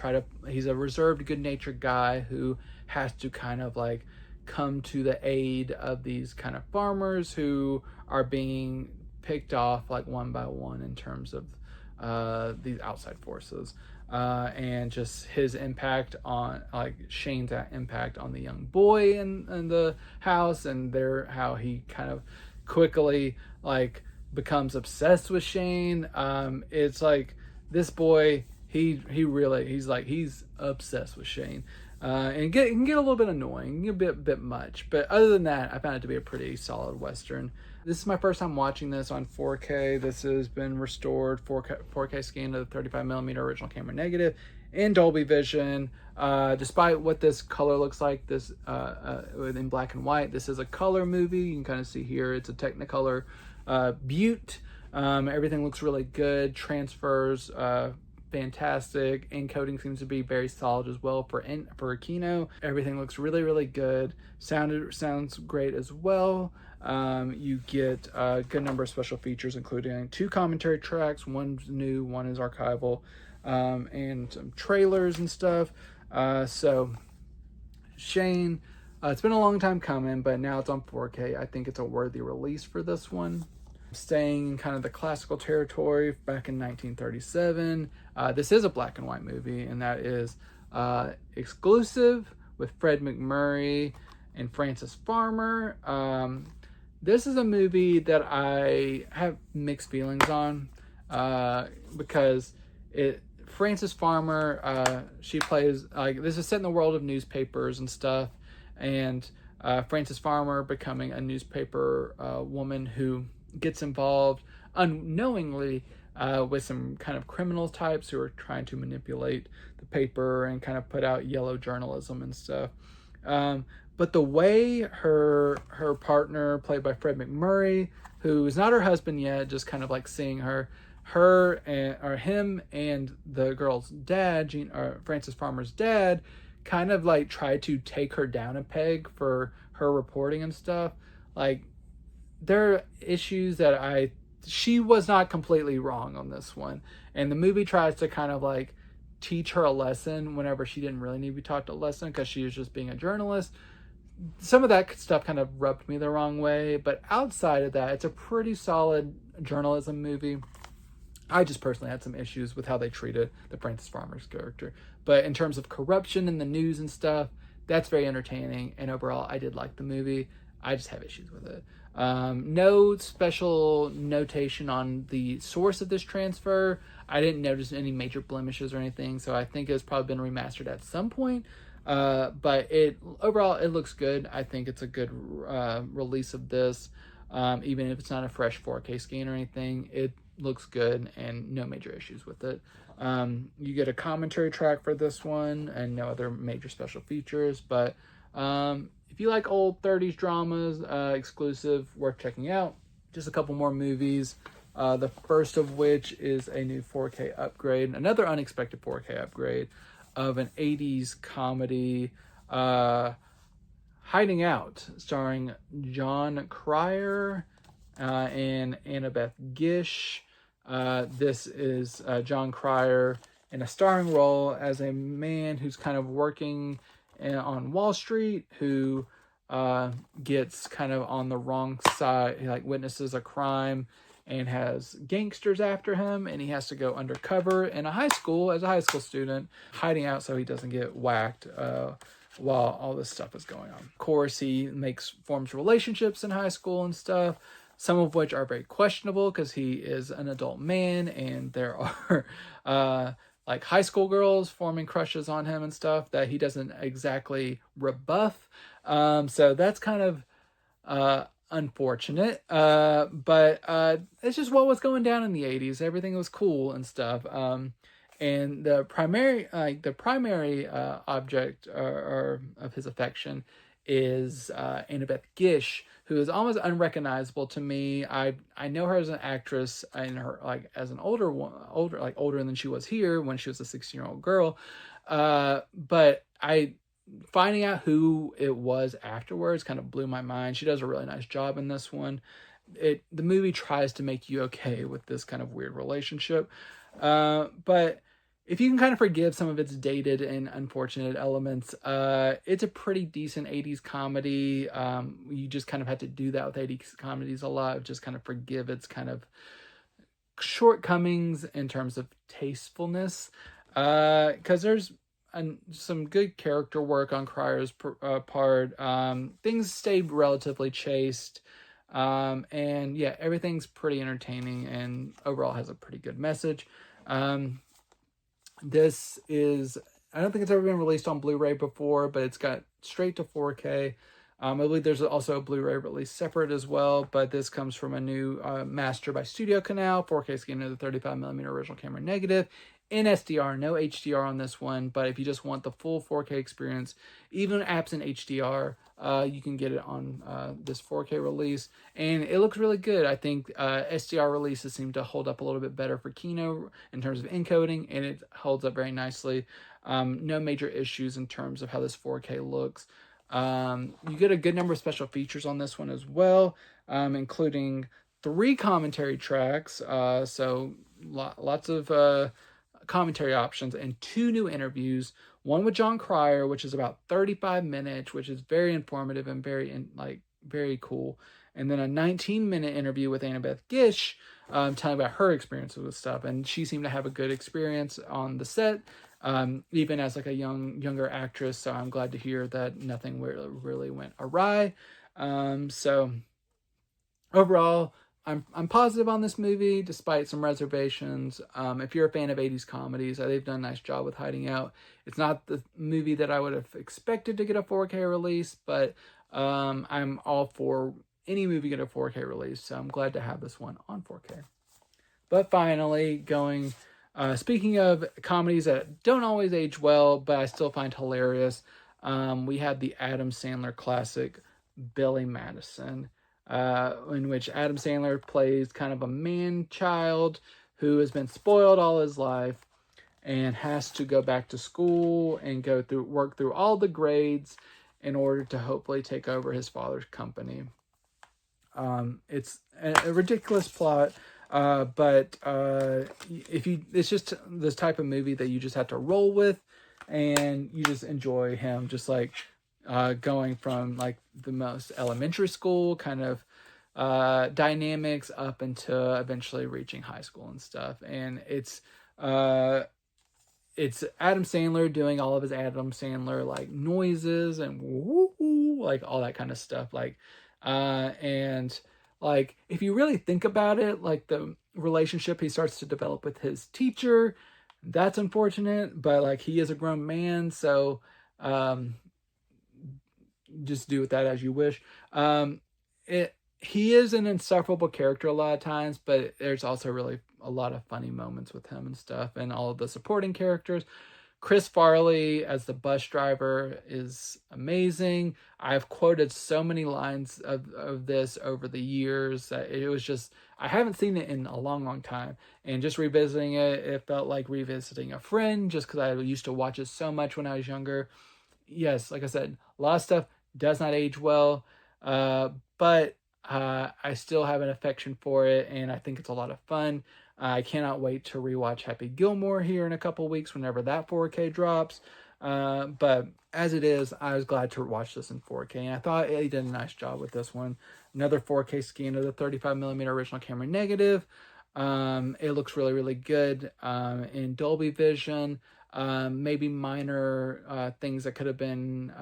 he's a reserved, good-natured guy who has to kind of like come to the aid of these kind of farmers who are being picked off like one by one in terms of these outside forces, and just his impact on, like, Shane's impact on the young boy in the house, and how he kind of quickly like becomes obsessed with Shane. It's like this boy, he's obsessed with Shane, and it can get a little bit annoying, a bit much, but other than that, I found it to be a pretty solid Western. This is my first time watching this on 4K. This has been restored 4K scan of the 35mm original camera negative in Dolby Vision. Despite what this color looks like, this in black and white, this is a color movie. You can kind of see here it's a Technicolor Butte. Everything looks really good. Transfers fantastic. Encoding seems to be very solid as well for Kino. Everything looks really good. Sounds great as well. You get a good number of special features, including 2 commentary tracks. One's new, one is archival, and some trailers and stuff. So Shane, it's been a long time coming, but now it's on 4K. I think it's a worthy release for this one. Staying in kind of the classical territory, back in 1937, this is a black and white movie, and that is Exclusive with Fred MacMurray and Frances Farmer. This is a movie that I have mixed feelings on, because Frances Farmer, she plays, like, this is set in the world of newspapers and stuff, and Frances Farmer becoming a newspaper woman who gets involved unknowingly with some kind of criminal types who are trying to manipulate the paper and kind of put out yellow journalism and stuff. But the way her partner, played by Fred McMurray, who is not her husband yet, just kind of like seeing him and the girl's dad, Frances Farmer's dad, kind of like try to take her down a peg for her reporting and stuff. Like, there are issues that she was not completely wrong on this one. And the movie tries to kind of like teach her a lesson whenever she didn't really need to be taught a lesson because she was just being a journalist. Some of that stuff kind of rubbed me the wrong way, but outside of that, it's a pretty solid journalism movie. I just personally had some issues with how they treated the Frances Farmer's character. But in terms of corruption in the news and stuff, that's very entertaining. And overall, I did like the movie. I just have issues with it. No special notation on the source of this transfer. I didn't notice any major blemishes or anything, so I think it's probably been remastered at some point. But overall, it looks good. I think it's a good release of this. Even if it's not a fresh 4K scan or anything, it looks good and no major issues with it. You get a commentary track for this one and no other major special features, but if you like old 30s dramas, exclusive, worth checking out. Just a couple more movies. The first of which is a new 4K upgrade, another unexpected 4K upgrade of an 80s comedy, Hiding Out, starring John Cryer and Annabeth Gish. This is John Cryer in a starring role as a man who's kind of working on Wall Street, who gets kind of on the wrong side. He like witnesses a crime and has gangsters after him, and he has to go undercover in a high school as a high school student, hiding out so he doesn't get whacked while all this stuff is going on. Of course, he forms relationships in high school and stuff, some of which are very questionable because he is an adult man, and there are like high school girls forming crushes on him and stuff that he doesn't exactly rebuff. So that's kind of unfortunate. But it's just what was going down in the 80s. Everything was cool and stuff. And the primary object or of his affection is Annabeth Gish, who is almost unrecognizable to me. I know her as an actress and her like as an older than she was here when she was a 16-year-old girl. But finding out who it was afterwards kind of blew my mind. She does a really nice job in this one. The movie tries to make you okay with this kind of weird relationship. But if you can kind of forgive some of its dated and unfortunate elements, it's a pretty decent 80s comedy. You just kind of have to do that with 80s comedies a lot, just kind of forgive its kind of shortcomings in terms of tastefulness. Because there's some good character work on Cryer's part. Things stayed relatively chaste. And yeah, everything's pretty entertaining and overall has a pretty good message. This is, I don't think it's ever been released on Blu-ray before, but it's got straight to 4K. I believe there's also a Blu-ray release separate as well, but this comes from a new master by Studio Canal, 4K scan of the 35mm original camera negative, in SDR, no HDR on this one, but if you just want the full 4K experience, even absent HDR, you can get it on this 4K release, and it looks really good. I think SDR releases seem to hold up a little bit better for Kino in terms of encoding, and it holds up very nicely. No major issues in terms of how this 4K looks. You get a good number of special features on this one as well, including 3 commentary tracks, so lots of commentary options, and 2 new interviews. One with John Cryer, which is about 35 minutes, which is very informative and very cool. And then a 19-minute interview with Annabeth Gish, telling about her experiences with stuff. And she seemed to have a good experience on the set. even as like a younger actress. So I'm glad to hear that nothing really went awry. So overall, I'm positive on this movie, despite some reservations. If you're a fan of 80s comedies, they've done a nice job with hiding out. It's not the movie that I would have expected to get a 4K release, but I'm all for any movie get a 4K release, so I'm glad to have this one on 4K. But finally, speaking of comedies that don't always age well, but I still find hilarious, we had the Adam Sandler classic, Billy Madison, in which Adam Sandler plays kind of a man-child who has been spoiled all his life and has to go back to school and work through all the grades in order to hopefully take over his father's company. It's a ridiculous plot, but it's just this type of movie that you just have to roll with, and you just enjoy him, just like going from like the most elementary school kind of dynamics up into eventually reaching high school and stuff. And it's Adam Sandler doing all of his Adam Sandler like noises and woo, like all that kind of stuff. And like if you really think about it, like the relationship he starts to develop with his teacher, that's unfortunate, but like he is a grown man, so just do with that as you wish. He is an insufferable character a lot of times, but there's also really a lot of funny moments with him and stuff, and all of the supporting characters. Chris Farley as the bus driver is amazing. I've quoted so many lines of this over the years that it was just, I haven't seen it in a long time. And just revisiting it, it felt like revisiting a friend just because I used to watch it so much when I was younger. Yes, like I said, a lot of stuff does not age well, but I still have an affection for it, and I think it's a lot of fun. I cannot wait to rewatch Happy Gilmore here in a couple weeks whenever that 4K drops. But as it is, I was glad to watch this in 4K, and I thought he did a nice job with this one. Another 4K scan of the 35mm original camera negative. It looks really good in Dolby Vision. Maybe minor things that could have been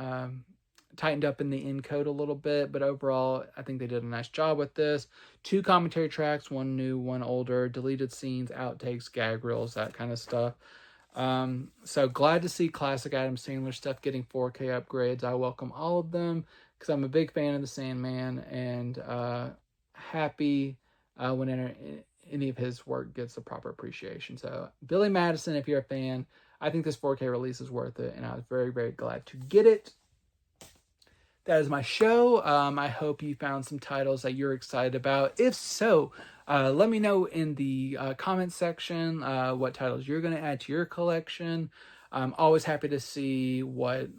tightened up in the encode a little bit, but overall I think they did a nice job with this. 2 commentary tracks, one new, one older, deleted scenes, outtakes, gag reels, that kind of stuff. So glad to see classic Adam Sandler stuff getting 4K upgrades. I welcome all of them because I'm a big fan of the Sandman, and happy when any of his work gets the proper appreciation. So Billy Madison, if you're a fan, I think this 4K release is worth it, and I was very glad to get it. That is my show. I hope you found some titles that you're excited about. If so, let me know in the comment section what titles you're going to add to your collection. I'm always happy to see what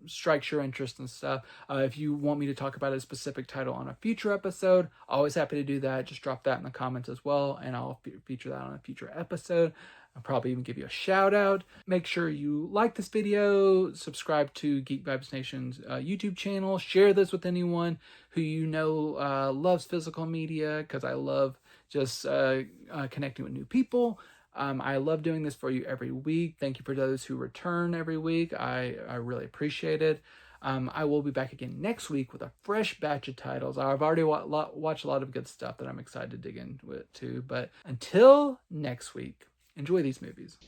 strikes your interest and stuff. If you want me to talk about a specific title on a future episode, always happy to do that. Just drop that in the comments as well, and I'll feature that on a future episode. I'll probably even give you a shout out. Make sure you like this video, subscribe to Geek Vibes Nation's YouTube channel, share this with anyone who you know loves physical media, because I love just connecting with new people. I love doing this for you every week. Thank you for those who return every week. I really appreciate it. I will be back again next week with a fresh batch of titles. I've already watched a lot of good stuff that I'm excited to dig into too. But until next week, enjoy these movies.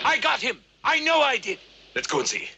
I got him! I know I did! Let's go and see.